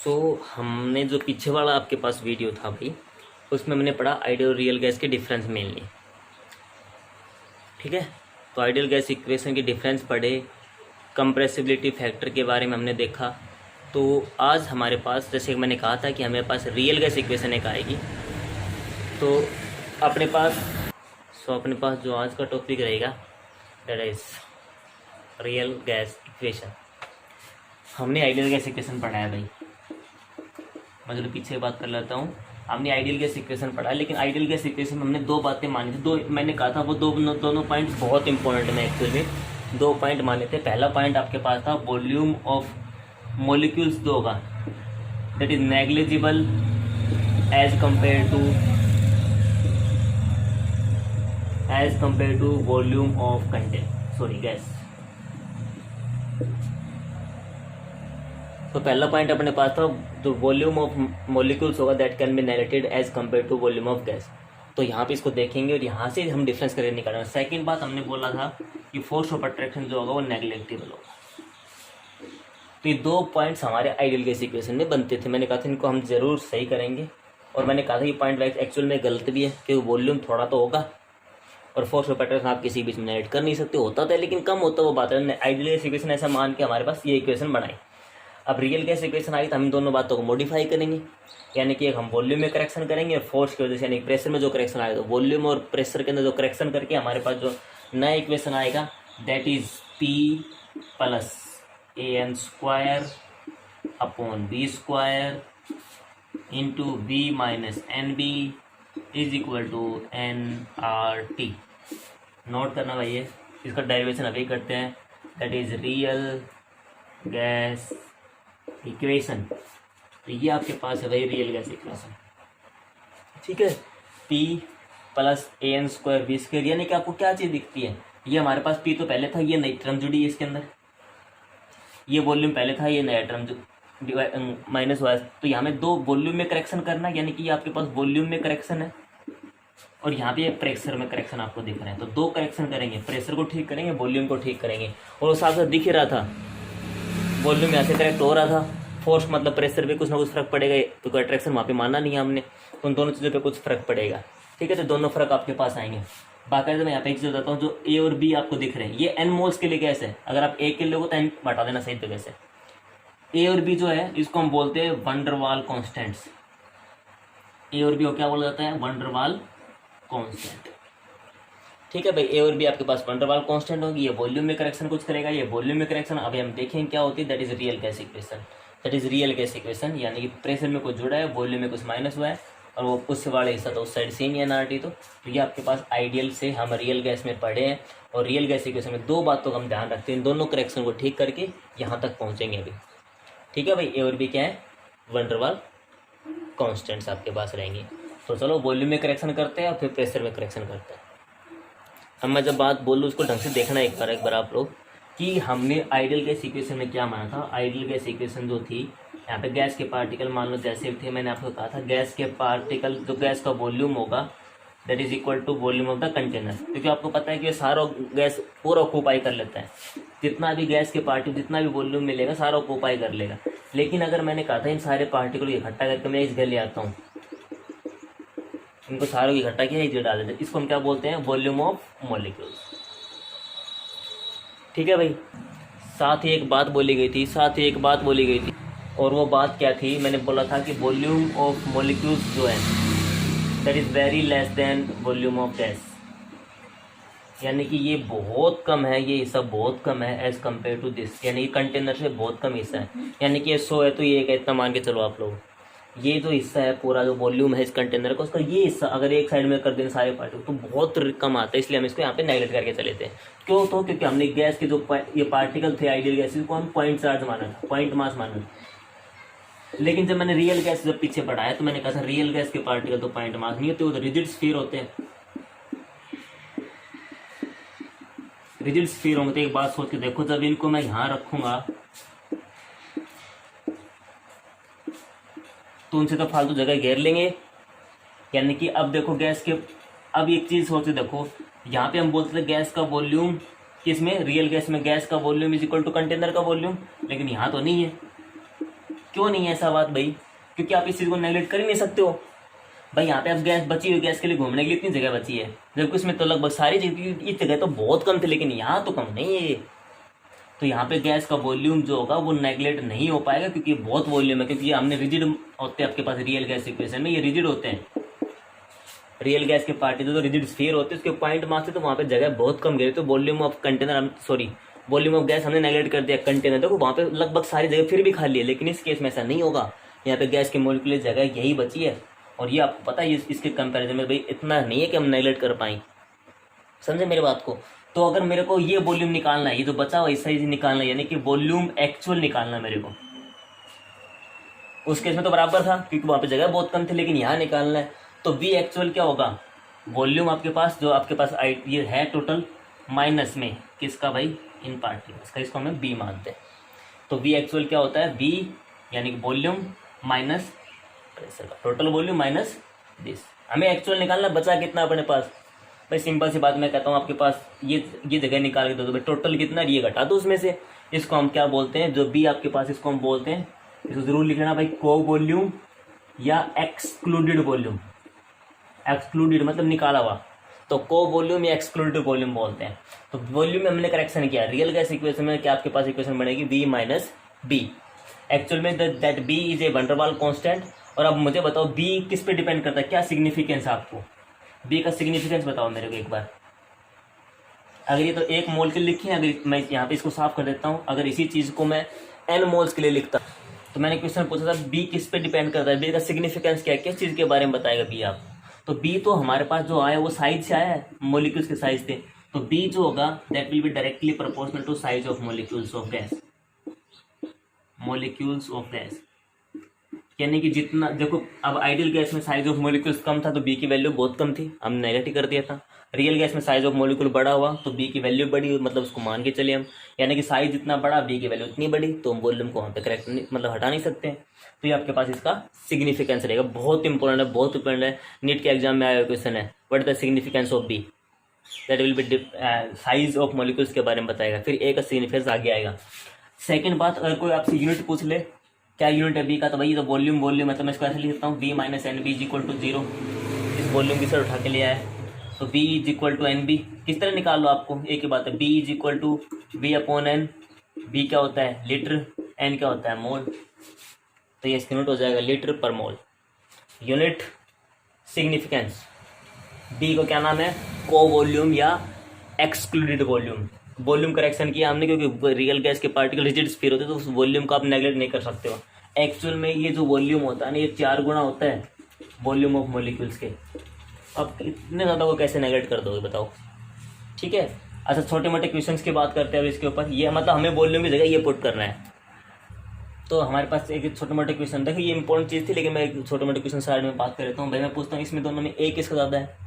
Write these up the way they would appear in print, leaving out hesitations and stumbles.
हमने जो पीछे वाला आपके पास वीडियो था भाई, उसमें मैंने पढ़ा आइडियल और रियल गैस के डिफरेंस मेनली। ठीक है, तो आइडियल गैस इक्वेशन के डिफरेंस पढ़े, कंप्रेसिबिलिटी फैक्टर के बारे में हमने देखा। तो आज हमारे पास, जैसे मैंने कहा था कि हमारे पास रियल गैस इक्वेशन एक आएगी, तो अपने पास जो आज का टॉपिक रहेगा that is real gas equation. हमने आइडियल गैस इक्वेशन पढ़ा है भाई, मैं जो पीछे बात कर लेता हूँ। हमने आइडियल गैस इक्वेशन पढ़ा है, लेकिन आइडियल गैस इक्वेशन में हमने दो बातें मानी थी। दो मैंने कहा था, वो दोनों पॉइंट बहुत इंपॉर्टेंट है। एक्चुअली दो पॉइंट माने थे। पहला पॉइंट आपके पास था वॉल्यूम ऑफ मॉलिक्यूल्स जो होगा that is negligible as compare to volume of gas. तो पहला पॉइंट अपने पास था, जो वॉल्यूम ऑफ मॉलिक्यूल्स होगा that can be neglected as compare to volume of gas. तो यहाँ पे इसको देखेंगे और यहाँ से हम डिफरेंस करके निकालेंगे। सेकंड बात हमने बोला था कि फोर्स ऑफ अट्रैक्शन जो होगा वो नेग्लेक्टेबल होगा। तो ये दो पॉइंट्स हमारे आइडियल गैस इक्वेशन में बनते थे। मैंने कहा था इनको हम जरूर सही करेंगे, और मैंने कहा था ये पॉइंट एक्चुअल में गलत भी है, क्योंकि वॉल्यूम थोड़ा तो होगा और फोर्स ऑफ अट्रैक्शन आप किसी बीच में नेगलेक्ट कर नहीं सकते। होता था लेकिन कम होता, वो बात है। आइडियल गैस इक्वेशन ऐसा मान के हमारे पास ये इक्वेशन बनाई। अब रियल गैस इक्वेशन आई तो हम दोनों बातों को मॉडिफाई करेंगे, यानी कि हम वॉल्यूम में करेक्शन करेंगे और फोर्स की वजह से, यानी प्रेशर में जो करेक्शन आएगा, तो वॉल्यूम और प्रेशर के अंदर जो करेक्शन करके हमारे पास जो नया इक्वेशन आएगा that is P plus AN² upon B² into V minus NB is equal to nRT। Note करना भाई, इसका डेरिवेशन अभी करते हैं। That is real gas equation. तो ये आपके पास है भाई रियल गैस इक्वेशन। ठीक है, P प्लस AN² B², यानी कि आपको क्या चीज़ दिखती है, ये हमारे पास P तो पहले था, ये नई टर्म जुड़ी है इसके अंदर, ये वॉल्यूम पहले था, ये नया टर्म माइनस हुआ है। तो यहाँ में दो वॉल्यूम में करेक्शन करना, यानी कि ये आपके पास वॉल्यूम में करेक्शन है और यहाँ पे प्रेशर में करेक्शन आपको दिख रहा है। तो दो करेक्शन करेंगे, प्रेशर को ठीक करेंगे, वॉल्यूम को ठीक करेंगे। और उस साथ दिख ही रहा था, वॉल्यूम यहाँ से करेक्ट हो रहा था, फोर्स मतलब प्रेशर पे कुछ ना कुछ फर्क पड़ेगा, तो अट्रैक्शन वहाँ पे माना नहीं है हमने, तो उन दोनों चीज़ों पे कुछ फर्क पड़ेगा। ठीक है, तो दोनों फर्क आपके पास आएंगे। बाकायदा मैं यहाँ पे एक चीज़ बताता हूँ, जो A और B आपको दिख रहे हैं ये N मोल्स के लिए गैस है। अगर आप A के लिए हो तो N बता देना सही तरीके से। A और B जो है इसको हम बोलते हैं वैन डर वाल कॉन्स्टेंट्स। A और B को क्या बोला जाता है, वैन डर वाल कॉन्स्टेंट। ठीक है भाई, A और B आपके पास वैन डर वाल कॉन्स्टेंट होगी, ये वॉल्यूम में करेक्शन कुछ करेगा, ये वॉल्यूम में करेक्शन। अभी हम देखें क्या होती है, that is real gas equation. That is real gas equation, यानी कि प्रेशर में कुछ जुड़ा है, वॉल्यूम में कुछ माइनस हुआ है, और वो उस वाले हिस्सा तो उस साइड सेम ही NRT। तो ये आपके पास आइडियल से हम रियल गैस में पढ़े हैं, और रियल गैस इक्वेशन में दो बातों का हम ध्यान रखते हैं, इन दोनों करेक्शन को ठीक करके यहाँ तक पहुँचेंगे अभी। ठीक है भाई, A और B क्या है, वैन डर वाल कॉन्स्टेंट्स आपके पास रहेंगे। तो चलो वॉल्यूम में करेक्शन करते हैं और फिर प्रेशर में करेक्शन करते हैं। अब मैं जब बात बोलूँ उसको ढंग से देखना एक बार आप लोग, कि हमने आइडियल गैस इक्वेशन में क्या माना था। आइडियल गैस इक्वेशन जो थी, यहाँ पे गैस के पार्टिकल मान लो जैसे थे, मैंने आपको कहा था गैस के पार्टिकल, जो गैस का वॉल्यूम होगा that is equal to volume of the container. क्योंकि आपको पता है कि सारा गैस पूरा ऑक्यूपाई कर लेता है, जितना भी गैस के पार्टिकल, जितना भी वॉल्यूम मिलेगा सारा ऑक्यूपाई कर लेगा। लेकिन अगर मैंने कहा था इन सारे पार्टिकल इकट्ठा करके मैं इस घर ले आता हूँ, इनको सारों की इकट्ठा किया एक जगह डाल देते हैं, इसको हम क्या बोलते हैं, वॉल्यूम ऑफ मॉलिक्यूल्स। ठीक है भाई, साथ ही एक बात बोली गई थी, और वो बात क्या थी, मैंने बोला था कि वॉल्यूम ऑफ मॉलिक्यूल्स जो है that is very less than volume of gas, यानी कि ये बहुत कम है, ये हिस्सा बहुत कम है एज कम्पेयर टू दिस, यानी कि कंटेनर से बहुत कम हिस्सा है। यानी कि ये 100 है तो ये एक इतना मान के चलो आप लोग, ये जो हिस्सा है पूरा जो वॉल्यूम है इस कंटेनर का, उसका ये हिस्सा अगर एक साइड में कर दें सारे पार्टिकल तो बहुत कम आता है। इसलिए हम इसको यहाँ पे नेगलेक्ट करके चले थे। क्यों? तो क्योंकि हमने गैस के जो ये पार्टिकल थे आइडियल गैसेस को हम पॉइंट चार्ज माना था, पॉइंट मास माना था। लेकिन जब मैंने रियल गैस जब पीछे पढ़ाया तो मैंने कहा था रियल गैस के पार्टिकल तो पॉइंट मास नहीं होते, वो तो रिजिड स्फीयर होते हैं। रिजिड स्फीयर होंगे तो एक बात सोच के देखो, जब इनको मैं यहाँ रखूंगा तो उनसे तो फालतू जगह घेर लेंगे। यानी कि अब देखो गैस के, अब एक चीज सोच के देखो, यहाँ पे हम बोलते थे गैस का वॉल्यूम, किसमें, रियल गैस में गैस का volume is equal to container का वॉल्यूम, लेकिन यहाँ तो नहीं है। क्यों नहीं है ऐसा बात भाई? क्योंकि आप इस चीज़ को नेगलेक्ट कर ही नहीं सकते हो भाई। यहाँ पे अब गैस बची हुई, गैस के लिए घूमने के लिए इतनी जगह बची है, जबकि उसमें तो लगभग सारी जगह, ये जगह तो बहुत कम थी, लेकिन यहाँ तो कम नहीं है ये। तो यहाँ पे गैस का वॉल्यूम जो होगा वो नेगलेक्ट नहीं हो पाएगा, क्योंकि बहुत वॉल्यूम है, क्योंकि हमने रिजिड होते हैं आपके पास रियल गैस इक्वेशन में, ये रिजिड होते हैं। रियल गैस के पार्टिकल तो रिजिड स्फीयर होते हैं, उसके पॉइंट मास से तो वहाँ पे जगह बहुत कम गिरी, तो volume of container volume of gas हमने नेगलेक्ट कर दिया कंटेनर, देखो वहाँ पे लगभग सारी जगह फिर भी खाली है। लेकिन इस केस में ऐसा नहीं होगा, यहाँ पे गैस के मॉलिक्यूल जगह यही बची है। और ये आपको पता है इसके कंपैरिजन में भाई इतना नहीं है कि हम नेगलेक्ट कर पाए, समझे मेरे बात को? तो अगर मेरे को ये वॉल्यूम निकालना है, ये जो बचा हुआ ऐसा ही निकालना है, यानी कि वॉल्यूम एक्चुअल निकालना है मेरे को, उस केस में तो बराबर था क्योंकि वहाँ पे जगह बहुत कम थी, लेकिन यहाँ निकालना है। तो वी एक्चुअल क्या होगा? वॉल्यूम आपके पास जो आपके पास ये है टोटल, माइनस में किसका भाई? इन पार्टिकल्स का, इसको हमें बी मानते हैं। तो वी एक्चुअल क्या होता है? वी यानी कि वॉल्यूम माइनस प्रेशर का, टोटल वॉल्यूम माइनस दिस। हमें एक्चुअल निकालना, बचा कितना अपने पास भाई? सिंपल सी बात मैं कहता हूँ आपके पास ये जगह निकाल के दो तो भाई टोटल कितना, ये घटा दो उसमें से। इसको हम क्या बोलते हैं? जो बी आपके पास, इसको हम बोलते हैं, इसको जरूर लिखना भाई, को वॉल्यूम या एक्सक्लूडेड वॉल्यूम। एक्सक्लूडेड मतलब निकाला हुआ, तो को वॉल्यूम या एक्सक्लूडेड वॉल्यूम बोलते हैं। तो वॉल्यूम में हमने करेक्शन किया, रियल गैस इक्वेशन में क्या आपके पास इक्वेशन बनेगी? V minus b. एक्चुअल में that b is a van der Waals constant. और अब मुझे बताओ बी किस पे डिपेंड करता है, क्या सिग्निफिकेंस है आपको? बी का सिग्निफिकेंस बताओ मेरे को एक बार। अगर ये तो एक मोल के लिए लिखी है, अगर मैं यहाँ पे इसको साफ कर देता हूँ, अगर इसी चीज़ को मैं एन मोल्स के लिए लिखता, तो मैंने क्वेश्चन पूछा था बी किस पे डिपेंड करता है, बी का सिग्निफिकेंस क्या है, किस चीज़ के बारे में बताएगा बी आप? तो बी तो हमारे पास जो आया वो साइज से आया है, मोलिक्यूल्स के साइज थे। तो बी जो होगा that will be directly proportional to size of molecules of gas. Molecules of gas यानी कि जितना, देखो अब आइडियल गैस में साइज ऑफ मोलिक्यूल्स कम था तो बी की वैल्यू बहुत कम थी, हमने नेगेटिव कर दिया था। रियल गैस में साइज ऑफ मोलिक्यूल बड़ा हुआ तो बी की वैल्यू बढ़ी, मतलब उसको मान के चलिए हम, यानी कि साइज जितना बड़ा बी की वैल्यू उतनी बड़ी, तो हम वॉल्यूम को वहाँ पे करेक्ट मतलब हटा नहीं सकते हैं। तो ये आपके पास इसका सिग्निफिकेंस रहेगा, बहुत इंपॉर्टेंट है, बहुत इंपॉर्टेंट है। नीट के एग्जाम में आया क्वेश्चन है, what is the significance of B, that will be size of molecules के बारे में बताएगा, फिर ए का सिग्निफिकेंस आगे आएगा। सेकेंड बात, अगर कोई आपसे यूनिट पूछ ले क्या यूनिट है बी का, तो भाई तो वॉल्यूम मतलब मैं इसको ऐसे लिख सकता हूँ, B minus N B is equal to 0। इस वॉल्यूम की सर उठा के लिया है, तो B is equal to N B. किस तरह निकाल लो आपको, एक ही बात है, B is equal to B upon N. B क्या होता है? लीटर। एन क्या होता है? मोल। तो ये इसका यूनिट हो जाएगा लीटर पर मोल। यूनिट सिग्निफिकेंस, बी को क्या नाम है? को वॉल्यूम या एक्सक्लूडेड वॉल्यूम। वॉल्यूम करेक्शन किया हमने क्योंकि रियल गैस के पार्टिकल रिजिड स्फीयर होते हैं, तो उस वॉल्यूम को आप नेगलेक्ट नहीं कर सकते हो। एक्चुअल में ये जो वॉल्यूम होता है ना, ये 4 गुना होता है वॉल्यूम ऑफ मॉलिक्यूल्स के। अब इतने ज़्यादा को कैसे नेगलेक्ट कर दोगे बताओ? ठीक है, अच्छा छोटे मोटे क्वेश्चंस की बात करते हैं अब इसके ऊपर। ये मतलब हमें वॉल्यूम की जगह ये पुट करना है, तो हमारे पास एक छोटे मोटे क्वेश्चन, देखो ये इंपॉर्टेंट चीज़ थी, लेकिन मैं छोटे मोटे क्वेश्चन साइड में बात कर लेता हूँ। भाई मैं पूछता हूँ इसमें दोनों में ए किसका ज़्यादा है?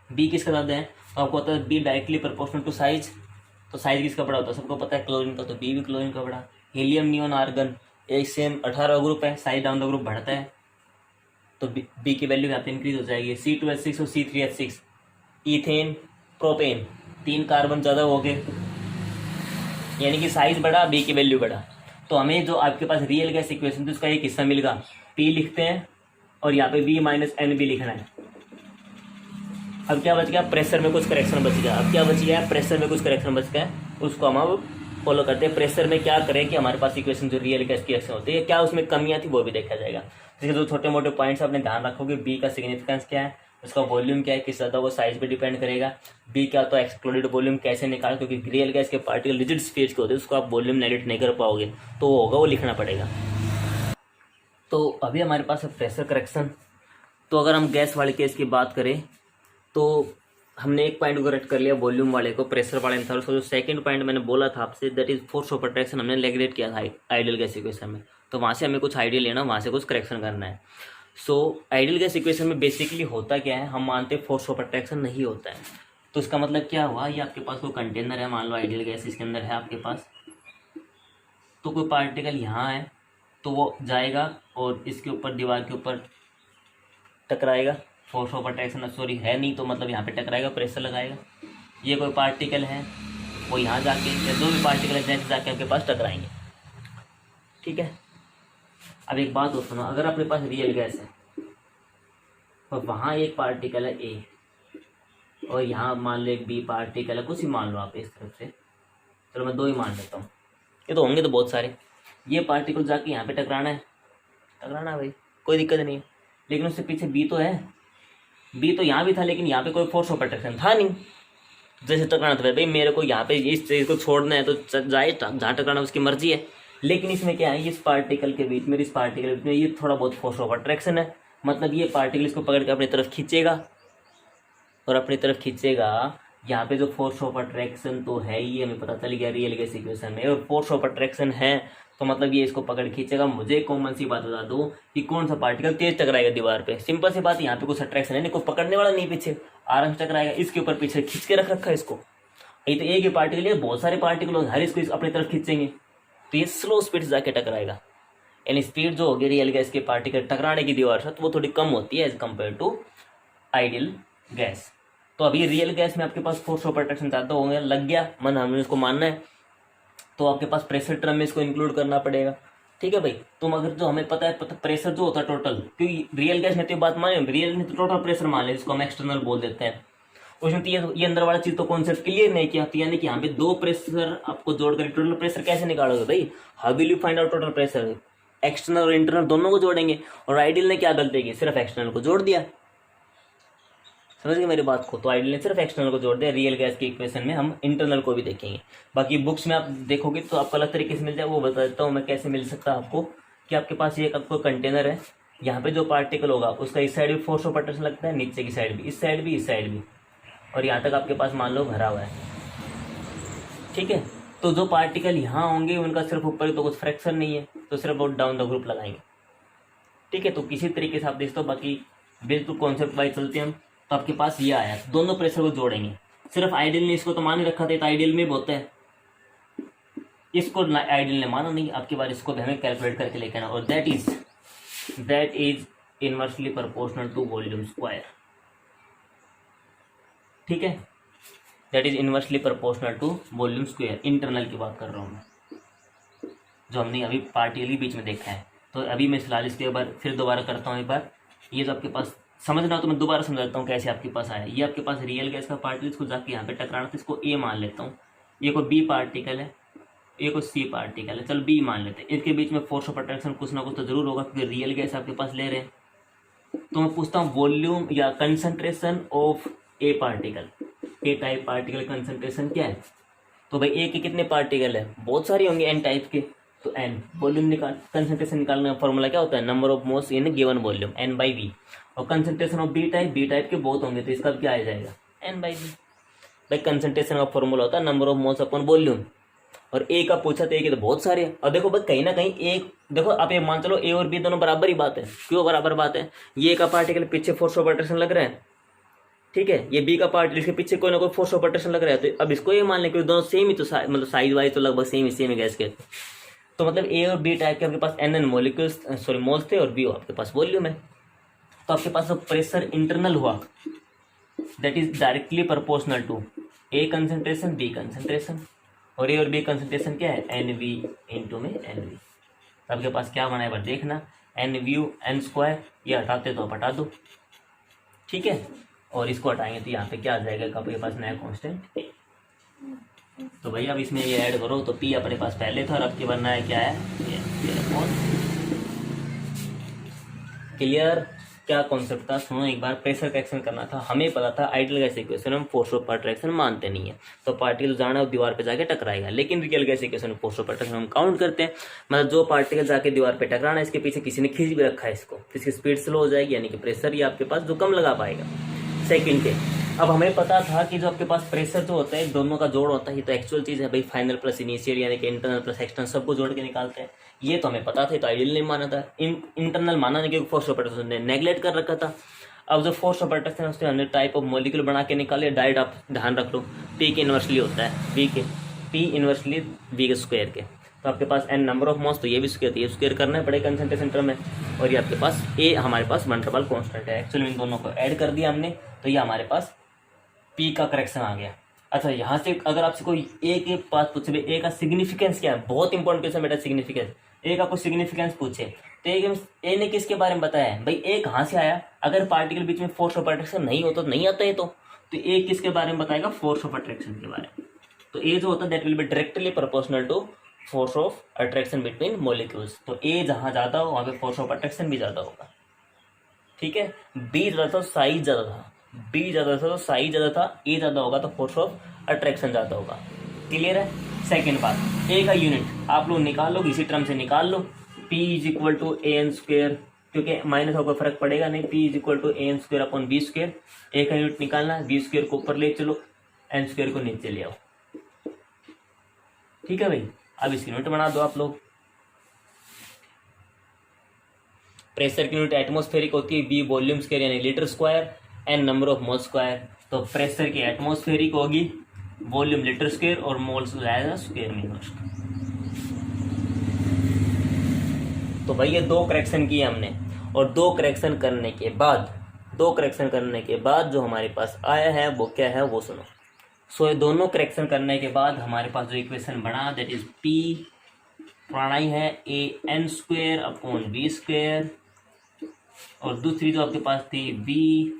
बी किसका ज़्यादा है? तो आपको पता है B directly proportional to size. तो साइज किसका बड़ा होता है? सबको पता है क्लोरीन का, तो बी भी क्लोरीन का बड़ा। हीलियम, नियोन, आर्गन एक सेम 18 ग्रुप है, साइज डाउन द ग्रुप बढ़ता है, तो बी की वैल्यू यहाँ पे इंक्रीज हो जाएगी। C2H6 और C3H6। ईथेन, प्रोपेन, 3 कार्बन ज़्यादा हो गए, यानी कि साइज बढ़ा, बी की वैल्यू बढ़ा। तो हमें जो आपके पास रियल गैस इक्वेशन थी उसका एक हिस्सा मिलेगा, पी लिखते हैं और यहाँ पे वी माइनस एन बी लिखना है। अब क्या बच गया? प्रेशर में कुछ करेक्शन बच गया। अब क्या बच गया? प्रेशर में कुछ करेक्शन बच गया, उसको हम अब फॉलो करते हैं। प्रेशर में क्या करें कि हमारे पास इक्वेशन जो रियल गैस की एक्शन होती है, क्या उसमें कमियां थी वो भी देखा जाएगा। जैसे जो छोटे मोटे पॉइंट्स आपने ध्यान रखोगे, बी का सिग्निफिकेंस क्या है, उसका वॉल्यूम क्या है, किस ज़्यादा वो साइज पे डिपेंड करेगा। बी क्या तो एक्सक्लूडेड वॉल्यूम कैसे निकालें, क्योंकि रियल गैस के पार्टिकल रिजिड स्फीयर के होते हैं, उसको आप वॉल्यूम नेगलेक्ट नहीं कर पाओगे, तो वो होगा, वो लिखना पड़ेगा। तो अभी हमारे पास है प्रेशर करेक्शन। तो अगर हम गैस वाले केस की बात करें तो हमने एक पॉइंट को करेक्ट कर लिया, वॉल्यूम वाले को, प्रेशर वाले में था। उसका जो सेकंड पॉइंट मैंने बोला था आपसे, that is force of attraction, हमने नेगलेक्ट किया था आइडियल गैस इक्वेशन में। तो वहाँ से हमें कुछ आइडिया लेना, वहाँ से कुछ करेक्शन करना है। सो आइडियल गैस इक्वेशन में बेसिकली होता क्या है, हम मानते हैं फोर्स ऑफ अट्रैक्शन नहीं होता है। तो इसका मतलब क्या हुआ, ये आपके पास कोई कंटेनर है, मान लो आइडियल गैस इसके अंदर है आपके पास, तो कोई पार्टिकल यहाँ है तो वो जाएगा और इसके ऊपर, दीवार के ऊपर टकराएगा, फोर्स ऑफ अट्रैक्शन सॉरी है नहीं, तो मतलब यहाँ पे टकराएगा, प्रेशर लगाएगा। ये कोई पार्टिकल है वो यहाँ जाके, या दो भी पार्टिकल है जैसे जाके आपके पास टकराएंगे, ठीक है। अब एक बात और सुनो, अगर अपने पास रियल गैस है और वहाँ एक पार्टिकल है ए और यहाँ मान लो एक बी पार्टिकल है, कुछ ही मान लो आप इस तरफ से, चलो मैं 2 ही मान लेता हूँ, ये तो होंगे तो बहुत सारे, ये पार्टिकल जाके यहाँ पे टकराना है भाई, कोई दिक्कत नहीं है। लेकिन उससे पीछे बी तो है, बी तो यहाँ भी था लेकिन यहाँ पे कोई फोर्स ऑफ अट्रैक्शन था नहीं, जैसे टकराना था भाई मेरे को यहाँ पे इस चीज़ को छोड़ना है तो जाए, जहाँ टकराना उसकी मर्जी है। लेकिन इसमें क्या है, इस पार्टिकल के बीच में, इस पार्टिकल के बीच में ये थोड़ा बहुत फोर्स ऑफ अट्रैक्शन है, मतलब ये पार्टिकल इसको पकड़ के अपनी तरफ खींचेगा और अपनी तरफ खींचेगा। यहाँ पे जो फोर्स ऑफ अट्रैक्शन तो है ही, हमें पता चल गया रियल गैस इक्वेशन में, और फोर्स ऑफ अट्रैक्शन है तो मतलब ये इसको पकड़ खींचेगा। मुझे कॉमन सी बात बता दो कि कौन सा पार्टिकल तेज टकराएगा दीवार पे, सिंपल सी बात, यहाँ पे कुछ अट्रैक्शन है नहीं, कोई पकड़ने वाला नहीं, पीछे आराम से टकराएगा, इसके ऊपर पीछे खींच के रख रखा है इसको। ये तो एक ही पार्टिकल है, बहुत सारे पार्टिकल होंगे, हर इसको अपनी तरफ खींचेंगे तो ये स्लो स्पीड से जाके टकराएगा। यानी स्पीड जो होगी रियल गैस के पार्टिकल टकराने की दीवार से तो वो थोड़ी कम होती है as compare to ideal gas. तो अभी रियल गैस में आपके पास फोर्स ऑफ अट्रैक्शन ज़्यादा होंगे, लग गया मन, हमें इसको मानना है तो आपके पास प्रेशर टर्म में इसको इंक्लूड करना पड़ेगा। ठीक है भाई, तुम अगर जो हमें पता है प्रेशर जो होता है टोटल, क्योंकि रियल गैस में तो बात माने, रियल में तो टोटल प्रेशर मान लें, जिसको हम एक्सटर्नल बोल देते हैं, उसमें तो ये अंदर वाला चीज़ तो कॉन्सेप्ट क्लियर नहीं किया, यानी कि यहाँ पे 2 प्रेशर आपको जोड़कर टोटल प्रेशर कैसे निकालोगे भाई, how will you find out total pressure, external और इंटरनल दोनों को जोड़ेंगे। और आइडियल ने क्या गलती की, सिर्फ एक्सटर्नल को जोड़ दिया, समझ गए मेरी बात को, तो आइडियल ने सिर्फ एक्सटर्नल को जोड़ दिया। रियल गैस की इक्वेशन में हम इंटरनल को भी देखेंगे, बाकी बुक्स में आप देखोगे तो आपको अलग तरीके से मिल जाए, वो बता देता हूँ मैं कैसे मिल सकता है आपको। कि आपके पास ये आपको कंटेनर है, यहाँ पे जो पार्टिकल होगा उसका इस साइड भी फोर्स ऑफ अट्रैक्शन लगता है, नीचे की साइड भी, इस साइड भी, इस साइड भी, और यहाँ तक आपके पास मान लो भरा हुआ है। ठीक है, तो जो पार्टिकल यहाँ होंगे उनका सिर्फ ऊपर तो कुछ फ्रैक्शन नहीं है, तो सिर्फ वो डाउन द ग्रुप लगाएंगे। ठीक है, तो किसी तरीके से आप देखते हो, बाकी बिल्कुल कॉन्सेप्ट वाइज चलते हैं हम। तो आपके पास ये आया, दोनों प्रेशर को जोड़ेंगे, सिर्फ आइडियल ने इसको तो मान ही रखा था, तो आइडियल में होता है, इसको आइडियल ने माना नहीं, आपके बार इसको भी हमें कैलकुलेट करके लेके आना, और that is inversely proportional to volume square. ठीक है, that is inversely proportional to volume square, internal की बात कर रहा हूँ मैं, जो हमने अभी पार्टिकली बीच में देखा है। तो अभी मैं फिलहाल इसके एक बार फिर दोबारा करता हूँ एक बार, ये जो आपके पास समझना हो तो मैं दोबारा समझाता हूँ कैसे आपके पास आया। ये आपके पास रियल गैस का पार्टिकल, इसको जाके यहाँ पे टकराना था, इसको ए मान लेता हूँ, ये कोई बी पार्टिकल है, ये कोई सी पार्टिकल है, चल बी मान लेते हैं। इनके बीच में फोर्स ऑफ अट्रैक्शन कुछ ना कुछ तो जरूर होगा, क्योंकि रियल गैस आपके पास ले रहे हैं। तो मैं पूछता हूँ वॉल्यूम या concentration of A particle, A type particle concentration क्या है। तो भाई ए के कितने पार्टिकल है, बहुत सारे होंगे एन टाइप के, तो एन वॉल्यूम निकाल, कंसंट्रेशन निकालने का फॉर्मूला क्या होता है, number of moles in given volume, N by V. और कंसंट्रेशन ऑफ बी टाइप के बहुत होंगे, तो इसका क्या आ जाएगा, एन बाई वी। भाई कंसंट्रेशन का फॉर्मूला होता है number of moles upon volume, और ए का पूछा तो ए के तो बहुत सारे हैं। और देखो भाई कहीं ना कहीं एक, देखो आप ये मान चलो ए और बी दोनों बराबर ही बात है, क्यों बराबर बात है, ये का पार्टिकल पीछे फोर्स ऑफ अट्रैक्शन लग रहा है, ठीक है, ये बी का पार्टिकल इसके पीछे कोई ना कोई फोर्स ऑफ अट्रैक्शन लग रहा है, तो अब इसको ये मान लें कि दोनों सेम ही, तो मतलब साइज वाइज तो लगभग सेम ही गैस के। तो मतलब ए और बी टाइप के आपके पास एन मॉलिक्यूल्स मोल्स थे, और बी आपके पास वॉल्यूम है। तो आपके पास प्रेशर इंटरनल हुआ, that is directly proportional to A concentration B concentration, और ए और बी कंसंट्रेशन क्या है, एन वी इंटू में एन वी। आपके पास क्या बना है बार देखना, एन व्यू एन स्क्वायर, ये हटाते तो आप हटा दो, ठीक है, और इसको हटाएंगे तो यहाँ पे क्या आ जाएगा आपके पास नया कांस्टेंट ए। तो भैया अब इसमें ये ऐड करो, तो पी अपने पास पहले था और अब की बनना है क्या है, क्लियर। क्या कॉन्सेप्ट था सुनो एक बार, प्रेशर का एक्शन करना था, हमें पता था आइडियल गैस इक्वेशन हम फोर्स ऑफ अट्रैक्शन मानते नहीं है, तो पार्टिकल जाना है दीवार पे जाके टकराएगा। लेकिन real gas equation force of attraction हम काउंट करते हैं, मतलब जो पार्टिकल जाके दीवार पे टकराना है इसके पीछे किसी ने खींच भी रखा है इसको, इसकी स्पीड स्लो हो जाएगी, यानी कि प्रेशर ये आपके पास जो कम लगा पाएगा सेकंड के। अब हमें पता था कि जो आपके पास प्रेशर जो होता है दोनों का जोड़ होता है, ये तो एक्चुअल चीज़ है भाई, फाइनल प्लस इनिशियल यानी कि इंटरनल प्लस एक्सटर्नल सबको जोड़ के निकालते हैं, ये तो हमें पता था, तो आइडियल नहीं माना था, इंटरनल माना नहीं क्योंकि फोर्स ऑफ अट्रैक्शन ने नेगलेक्ट कर रखा था। अब जो फोर्स ऑफ अट्रैक्शन है उससे हमने टाइप ऑफ मॉलिक्यूल बना के निकाले, डायरेक्ट आप ध्यान रख लो, पी के इन्वर्सली होता है वी के, पी इन्वर्सली वी के स्क्वायर के। तो आपके पास एन नंबर ऑफ मॉल्स, तो ये भी स्क्वायर, ये स्क्वायर करना पड़ेगा कंसंट्रेशन टर्म में, और ये आपके पास ए हमारे पास वन ट्रिपल कॉन्स्टेंट है, एक्चुअली इन दोनों को ऐड कर दिया हमने, तो ये हमारे पास पी का करेक्शन आ गया। अच्छा, यहाँ से अगर आपसे कोई ए के पास पूछे ए का सिग्निफिकेंस क्या है, बहुत इंपॉर्टेंट क्वेश्चन बेटा सिग्निफिकेंस, ए का कोई सिग्निफिकेंस पूछे तो ए ने किसके बारे में बताया है भाई, ए कहाँ से आया, अगर पार्टिकल बीच में फोर्स ऑफ अट्रैक्शन नहीं होता तो नहीं आता है, तो ए किसके बारे में बताएगा, फोर्स ऑफ अट्रैक्शन के बारे में। तो ए जो होता है that will be directly proportional to force of attraction between molecules. तो ए जहाँ ज़्यादा हो वहाँ पे फोर्स ऑफ अट्रैक्शन भी ज़्यादा होगा, ठीक है। बी ज़्यादा था तो साइज ज़्यादा था, बी ज़्यादा था तो साइज ज़्यादा था, ए ज़्यादा होगा तो फोर्स ऑफ अट्रैक्शन ज़्यादा होगा। क्लियर है। सेकेंड बात, ए का यूनिट आप लोग निकाल लो, इसी टर्म से निकाल लो, P is equal to a n square, क्योंकि माइनस होगा फर्क पड़ेगा नहीं, P is equal to a n square upon b square. A का यूनिट निकालना है, बी स्क्वेयर को ऊपर ले चलो, एन स्क्वेयर को नीचे ले आओ, ठीक है भाई। अब इसकी यूनिट बना दो आप लोग। प्रेशर की यूनिट एटमॉस्फेरिक होती है, बी वॉल्यूम स्क्वायर यानी litre square, N number of mole square. तो प्रेशर की एटमॉस्फेरिक होगी, वॉल्यूम लीटर स्क्वायर और मोल्स जाएगा स्क्वायर में उसका। तो भाई ये दो करेक्शन किए हमने, और दो करेक्शन करने के बाद जो हमारे पास आया है वो क्या है वो सुनो। सो ये दोनों करेक्शन करने के बाद हमारे पास जो इक्वेशन बना दैट इज P पुराना ही है a n square upon b square, और दूसरी जो आपके पास थी b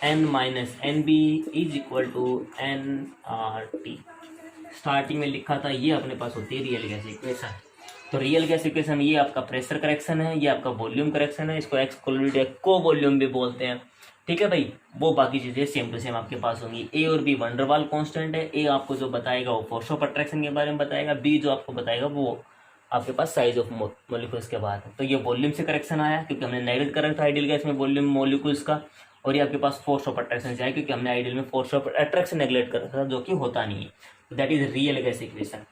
n minus N B is equal to n R T. Starting में लिखा था, ये अपने पास होती है रियल गैस इक्वेशन। तो रियल गैस इक्वेशन ये आपका प्रेशर करेक्शन है, ये आपका वॉल्यूम करेक्शन है, इसको एक्सक्लूसिव को वॉल्यूम भी बोलते हैं, ठीक है भाई। वो बाकी चीज़ें सेम टू सेम आपके पास होंगी। ए और बी वंडर वाल कॉन्स्टेंट है, ए आपको जो बताएगा वो फोर्स ऑफ अट्रैक्शन के बारे में बताएगा, बी जो आपको बताएगा वो आपके पास साइज ऑफ मॉलिक्यूल्स के बाद है। तो ये वॉल्यूम से करेक्शन आया क्योंकि हमने नेगेटिव कर रखा आइडियल गैस में वॉल्यूम मॉलिक्यूल्स का, और ये आपके पास फोर्स ऑफ अट्रैक्शन से आया क्योंकि हमने आइडियल में फोर्स ऑफ अट्रैक्शन नेगलेक्ट कर रखा था, जो कि होता नहीं है। That is real gas equation.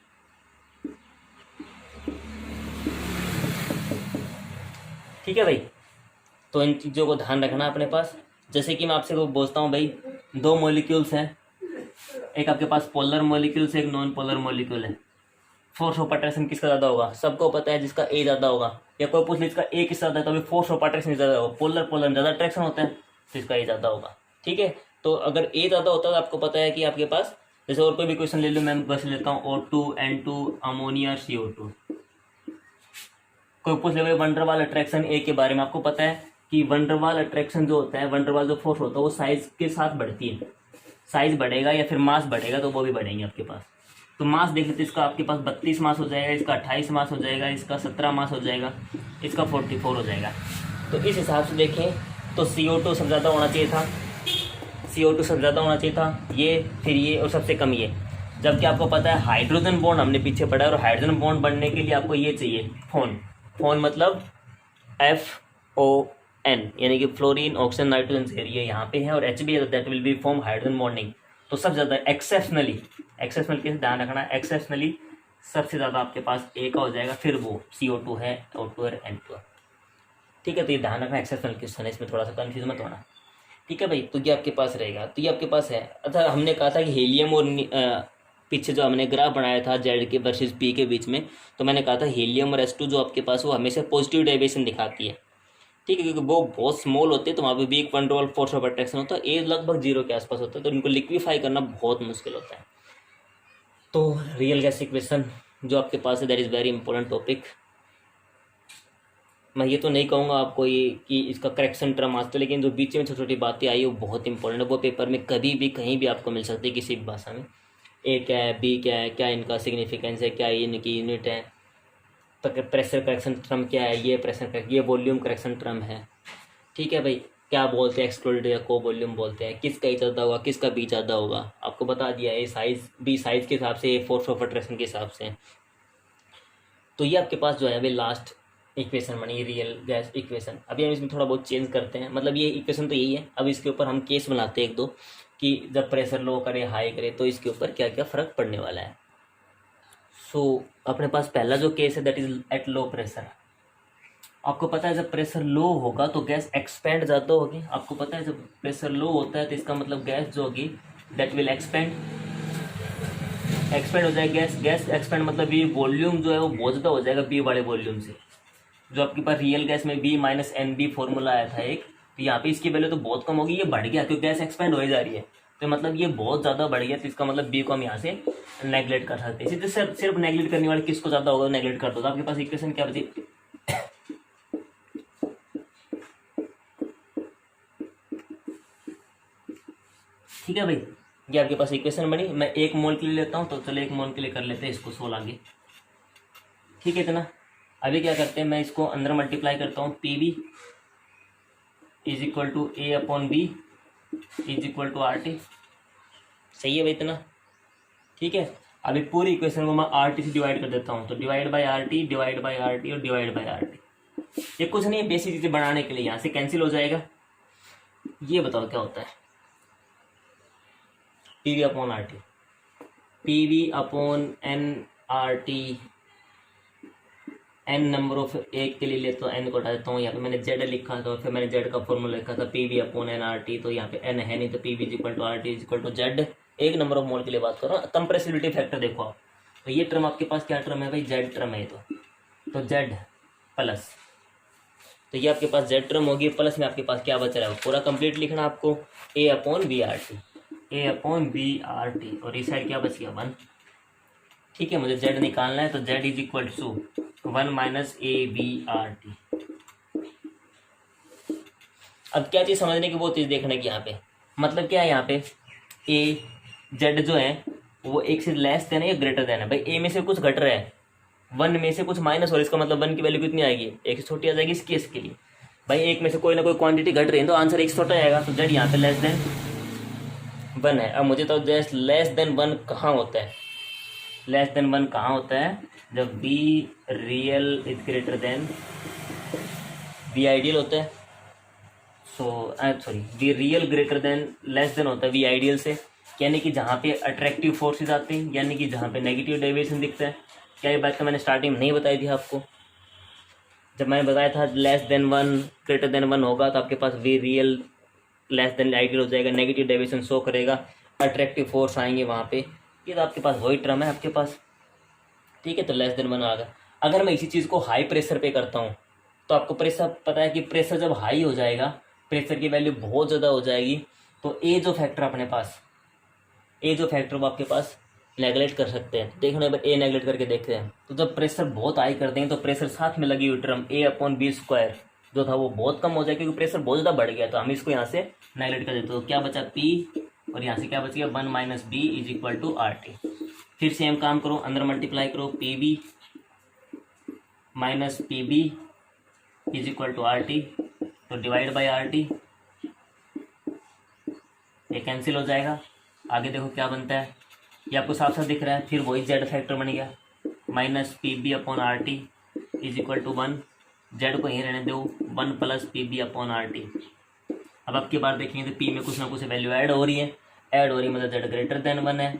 ठीक है भाई, तो इन चीज़ों को ध्यान रखना अपने पास। जैसे कि मैं आपसे को बोलता हूँ भाई, दो मॉलिक्यूल्स हैं, एक आपके पास पोलर मॉलिक्यूल्स है, एक नॉन पोलर मॉलिक्यूल है। फोर्स ऑफ अट्रैक्शन किसका ज़्यादा होगा, सबको पता है, जिसका ए ज़्यादा होगा। या कोई पूछ ले इसका ए किसका ज़्यादा है, तो अभी फोर्स ऑफ अट्रैक्शन ज़्यादा होगा, पोलर में ज़्यादा अट्रैक्शन होता है तो इसका ए ज़्यादा होगा, ठीक है। तो अगर ए ज़्यादा होता है तो आपको पता है कि आपके पास, जैसे और कोई भी क्वेश्चन ले लो, मैं बस लेता हूँ O2 N2 अमोनिया CO2। कोई पूछ ले वंडरवाल अट्रैक्शन ए के बारे में, आपको पता है कि वंडरवाल अट्रैक्शन जो होता है, वंडरवाल जो फोर्स होता है वो साइज के साथ बढ़ती है। साइज बढ़ेगा या फिर मास बढ़ेगा तो वो भी बढ़ेंगे आपके पास। तो मास देख लेते, इसका आपके पास 32 मास हो जाएगा, इसका 28 मास हो जाएगा, इसका 17 मास हो जाएगा, इसका 44 हो जाएगा। तो इस हिसाब से देखें तो CO2 सबसे ज़्यादा होना चाहिए था, CO2 सबसे ज़्यादा होना चाहिए था, ये फिर ये और सबसे कम ये। जबकि आपको पता है हाइड्रोजन बॉन्ड हमने पीछे पढ़ा है, और हाइड्रोजन बॉन्ड बनने के लिए आपको ये चाहिए फोन मतलब FON, यानी कि फ्लोरीन ऑक्सीजन नाइट्रोजन से, ये यहाँ पे है, और HB that will B form hydrogen bonding. तो सबसे ज़्यादा एक्सेप्शनली कैसे ध्यान रखना, एक्सेप्शनली सबसे ज़्यादा आपके पास ए का हो जाएगा, फिर वो CO2 है, O2 और N2। ठीक है, तो ये ध्यान रखना, एक्सेप्शनल क्वेश्चन है, इसमें थोड़ा सा कन्फ्यूज मत होना। ठीक है भाई, तो ये आपके पास रहेगा, तो ये आपके पास है। अच्छा, हमने कहा था कि हीलियम और पीछे जो हमने ग्राफ बनाया था जेड के वर्सेस पी के बीच में, तो मैंने कहा था हीलियम और S2 जो आपके पास वो हमेशा पॉजिटिव डेविएशन दिखाती है, ठीक है, क्योंकि वो बहुत स्मॉल होते हैं, तो वहाँ पे weak van der Waals force of attraction होता है, ए लगभग 0 के आसपास होता है, तो इनको लिक्विफाई करना बहुत मुश्किल होता है। तो रियल गैस इक्वेशन जो आपके पास है that is very important topic. मैं ये तो नहीं कहूँगा आपको ये कि इसका करेक्शन टर्म आज तो, लेकिन जो बीच में छोटी छोटी बातें आई वो बहुत इंपॉर्टेंट है, वो पेपर में कभी भी कहीं भी आपको मिल सकती है किसी भी भाषा में। ए क्या है, बी क्या है, क्या इनका सिग्निफिकेंस है, क्या इनकी यूनिट है, प्रेशर करेक्शन टर्म क्या है, ये प्रेशर ये वॉल्यूम करेक्शन टर्म है। ठीक है भाई, क्या बोलते हैं एक्सक्लूडेड या को वॉल्यूम बोलते हैं, किसका ए ज़्यादा होगा, किसका बी ज़्यादा होगा, आपको बता दिया। ए साइज, बी साइज के हिसाब से, ए फोर्स ऑफ अट्रैक्शन के हिसाब से। तो ये आपके पास जो है अभी लास्ट इक्वेशन बनी रियल गैस इक्वेशन। अभी हम इसमें थोड़ा बहुत चेंज करते हैं, मतलब ये इक्वेशन तो यही है, अब इसके ऊपर हम केस बनाते हैं एक दो कि जब प्रेशर लो करे हाई करे तो इसके ऊपर क्या क्या फ़र्क पड़ने वाला है। सो अपने पास पहला जो केस है that is at low pressure. आपको पता है जब प्रेशर लो होगा तो गैस एक्सपेंड ज़्यादा होगी। आपको पता है जब प्रेशर लो होता है तो इसका मतलब गैस जो होगी दैट विल एक्सपेंड हो जाएगी। गैस एक्सपेंड मतलब ये वॉल्यूम जो है वो बहुत ज़्यादा हो जाएगा बी वाले वॉल्यूम से। जो आपके पास रियल गैस में B minus N B formula आया था एक, तो यहाँ पे इसकी वैल्यू तो बहुत कम होगी, ये बढ़ गया क्योंकि गैस एक्सपेंड हो जा रही है, तो मतलब ये बहुत ज़्यादा बढ़ गया। तो इसका मतलब बी को हम यहाँ से नेगलेक्ट कर सकते हैं। इसी तरह सिर्फ नेगलेक्ट करने वाले किसको ज़्यादा होगा नेगलेक्ट कर दो। तो आपके पास इक्वेशन क्या बची, ठीक है भाई, ये आपके पास इक्वेशन बनी। मैं 1 मोल के लिए लेता हूँ, तो चलो 1 मोल के लिए कर लेते हैं इसको 16 आगे, ठीक है इतना। अभी क्या करते हैं, मैं इसको अंदर मल्टीप्लाई करता हूँ, P B is equal to A upon B is equal to R T, सही है भाई इतना, ठीक है। अभी पूरी इक्वेशन को मैं आर टी से डिवाइड कर देता हूँ, तो divide by R T, divide by R T और डिवाइड बाई आर टी। ये कुछ नहीं है, बेसिक चीज़ें बनाने के लिए, यहाँ से कैंसिल हो जाएगा। ये बताओ क्या होता है, P V upon R T, P V upon N R T, N number of एक के लिए लेता हूँ, एन को हटा देता हूँ। यहाँ पे मैंने जेड लिखा था, फिर मैंने जेड का फॉर्मूला लिखा था P V upon N R T, तो यहाँ पे एन है नहीं, तो P V is equal to R T is equal to Z. एक नंबर ऑफ मोल के लिए बात करो, कंप्रेसिबिलिटी फैक्टर देखो आप, तो ये टर्म आपके पास क्या टर्म है भाई, जेड टर्म है, तो जेड प्लस, तो ये आपके पास जेड टर्म होगी, प्लस में आपके पास क्या बच रहा है, पूरा कंप्लीट लिखना आपको, ए अपॉन बी आर टी, ए अपॉन बी आर टी, और इस साइड क्या बच गया 1, ठीक है। मुझे जेड निकालना है, तो Z is equal to 1 minus A B R T. अब क्या चीज़ समझने की, वो चीज़ देखने की यहाँ पे, मतलब क्या है यहाँ पे, ए जेड जो है वो 1 से लेस देन है या ग्रेटर देन है, भाई ए में से कुछ घट रहा है, 1 में से कुछ माइनस, और इसका मतलब 1 की वैल्यू कितनी आएगी, 1 से छोटी आ जाएगी इस केस के लिए। भाई 1 में से कोई ना कोई क्वांटिटी घट रही है, तो आंसर 1 से छोटा आएगा, तो जेड यहाँ पे लेस देन 1 है। अब मुझे तो जस्ट लेस देन 1 कहाँ होता है, लेस देन 1 कहाँ होता है, जब be real is greater than be ideal होता है, sorry be real greater than less than होता है वी आइडियल से, यानी कि जहाँ पे अट्रैक्टिव फोर्सेज आते हैं, यानी कि जहाँ पे नेगेटिव डेविएशन दिखता है। क्या ये बात तो मैंने स्टार्टिंग में नहीं बताई थी आपको, जब मैंने बताया था लेस देन 1 ग्रेटर देन 1 होगा, तो आपके पास V real less than ideal हो जाएगा, नेगेटिव डेविएशन शो करेगा, अट्रैक्टिव फोर्स आएंगे वहाँ पे, ये तो आपके पास वही टर्म है आपके पास, ठीक है। तो लेस देन 1 आ गया। अगर मैं इसी चीज़ को हाई प्रेशर पे करता हूँ, तो आपको प्रेशर पता है कि प्रेशर जब हाई हो जाएगा, प्रेशर की वैल्यू बहुत ज़्यादा हो जाएगी, तो ए जो फैक्टर अपने पास, ए जो फैक्टर वो आपके पास नेगलेक्ट कर सकते हैं। देखो ना, ए नेगलेक्ट करके देखते हैं, तो जब प्रेशर बहुत हाई कर देंगे, तो प्रेशर साथ में लगी हुई टर्म ए अपॉन बी स्क्वायर जो था वो बहुत कम हो जाएगा, क्योंकि प्रेशर बहुत ज़्यादा बढ़ गया, तो हम इसको यहाँ से नेगलेक्ट कर देते, तो क्या बचा पी, और यहाँ से क्या बच गया 1 minus B is equal to R T. फिर सेम काम करो, अंदर मल्टीप्लाई करो, P B minus P B is equal to R T, तो डिवाइड बाई आर टी, ये कैंसिल हो जाएगा। आगे देखो क्या बनता है, ये आपको साफ साफ दिख रहा है, फिर वही जेड फैक्टर बन गया, minus P B upon R T is equal to 1, Z को यहीं रहने दो, 1 plus P B upon R T. अब आपकी बार देखेंगे तो पी में कुछ ना कुछ वैल्यू ऐड हो रही है, मतलब जेड ग्रेटर देन 1 है,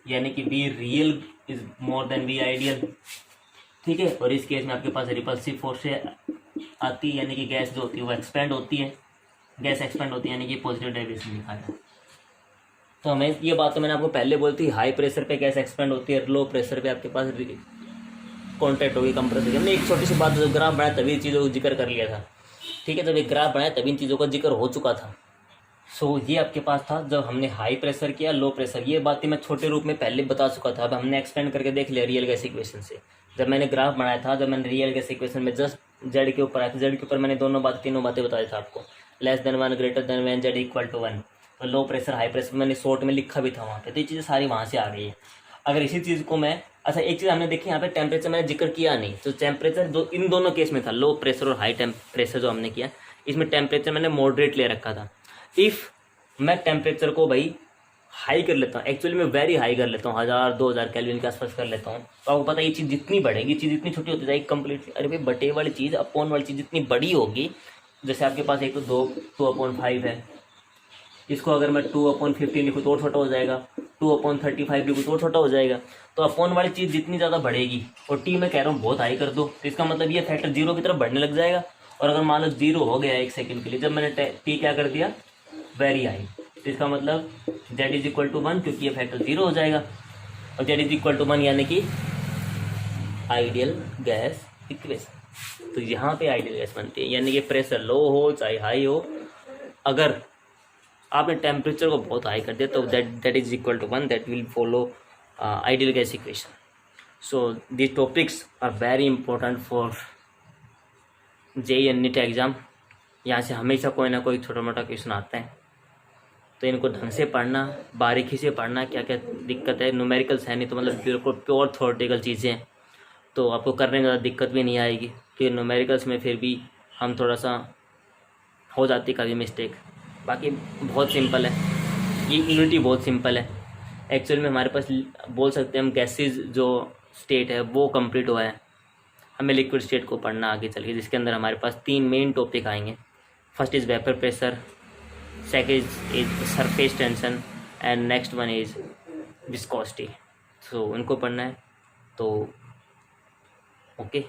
यानी कि V real is more than V ideal, ठीक है। और इस केस में आपके पास रिपल्सिव फोर्स आती है, यानी कि गैस जो होती है वो एक्सपेंड होती है, गैस एक्सपेंड होती है, यानी कि पॉजिटिव डेविएशन लिखा है। तो हमें ये बात तो मैंने आपको पहले बोली थी, हाई प्रेशर पे गैस एक्सपेंड होती है, लो प्रेशर पे आपके पास कॉन्टैक्ट होगी, कंप्रेसर। हमने एक छोटी सी बात जो ग्राफ बनाया तभी चीज़ों को जिक्र कर लिया था, ठीक है। जब एक ग्राफ बनाया तभी इन चीज़ों का जिक्र हो चुका था। सो ये आपके पास था जब हमने हाई प्रेशर किया, लो प्रेशर, ये बातें मैं छोटे रूप में पहले बता चुका था। अब हमने एक्सपेंड करके देख लिया रियल गैस इक्वेशन से। जब मैंने ग्राफ बनाया था, जब मैंने रियल गैस इक्वेशन में जस्ट जेड के ऊपर आया था, जेड के ऊपर मैंने तीनों बातें बताई था आपको, less than 1 greater than 1 Z equal to 1, तो लो प्रेशर हाई प्रेशर मैंने शॉर्ट में लिखा भी था वहाँ पे, तो ये चीज़ें सारी वहाँ से आ गई है। अगर इसी चीज़ को मैं, अच्छा एक चीज़ हमने देखी यहाँ पे, टेम्परेचर मैंने जिक्र किया नहीं, तो टेम्परेचर जो इन दोनों केस में था, लो प्रेशर और हाई प्रेशर जो हमने किया, इसमें टेम्परेचर मैंने मॉडरेट ले रखा था। इफ़ मैं टेम्परेचर को भाई हाई कर लेता हूँ, एक्चुअली मैं वेरी हाई कर लेता हूँ, 1000-2000 केल्विन के आसपास कर लेता हूँ, तो आपको पता है ये चीज़ जितनी बढ़ेगी, चीज़ इतनी छोटी होती जाएगी कम्प्लीटली। अरे भाई बटे वाली चीज़, अपॉन वाली चीज़ जितनी बड़ी होगी, जैसे आपके पास एक तो 2/5 है, इसको अगर मैं 2/15 लिखूँ तो और छोटा हो जाएगा, 2/35 लिखूँ तो और छोटा हो जाएगा। तो अपॉन वाली चीज़ जितनी ज़्यादा बढ़ेगी, और टी मैं कह रहा हूँ बहुत हाई कर दो, तो इसका मतलब ये फैक्टर 0 की तरफ बढ़ने लग जाएगा। और अगर मान लो 0 हो गया 1 सेकंड के लिए, जब मैंने टी क्या कर दिया वेरी हाई, तो इसका मतलब जेड इज इक्वल टू 1, क्योंकि ये फैक्टर 0 हो जाएगा, और जेड इज इक्वल टू 1 यानी कि आइडियल गैस इक्वेशन। तो यहाँ पे आइडियल गैस बनती है, यानी कि प्रेशर लो हो चाहे हाई हो, अगर आपने टेम्परेचर को बहुत हाई कर दिया तो that is equal to 1, that will follow ideal gas equation. So these topics are very important for JEE and NEET exam. यहाँ से हमेशा कोई ना कोई छोटा मोटा क्वेश्चन आता है, तो इनको ढंग से पढ़ना, बारीकी से पढ़ना, क्या क्या दिक्कत है। न्यूमेरिकल्स है नहीं तो मतलब बिल्कुल प्योर थ्योरेटिकल चीज़ें हैं, तो आपको करने में ज़्यादा दिक्कत भी नहीं आएगी, कि न्यूमेरिकल्स में फिर भी हम थोड़ा सा हो जाती कभी मिस्टेक। बाकी बहुत सिंपल है, ये यूनिटी बहुत सिंपल है। एक्चुअल में हमारे पास बोल सकते हैं हम गैसेज जो स्टेट है वो कंप्लीट हुआ है, हमें लिक्विड स्टेट को पढ़ना आगे चल के, जिसके अंदर हमारे पास 3 मेन टॉपिक आएंगे। First is vapour pressure, second is surface tension and next one is viscosity. So उनको पढ़ना है। तो ओके।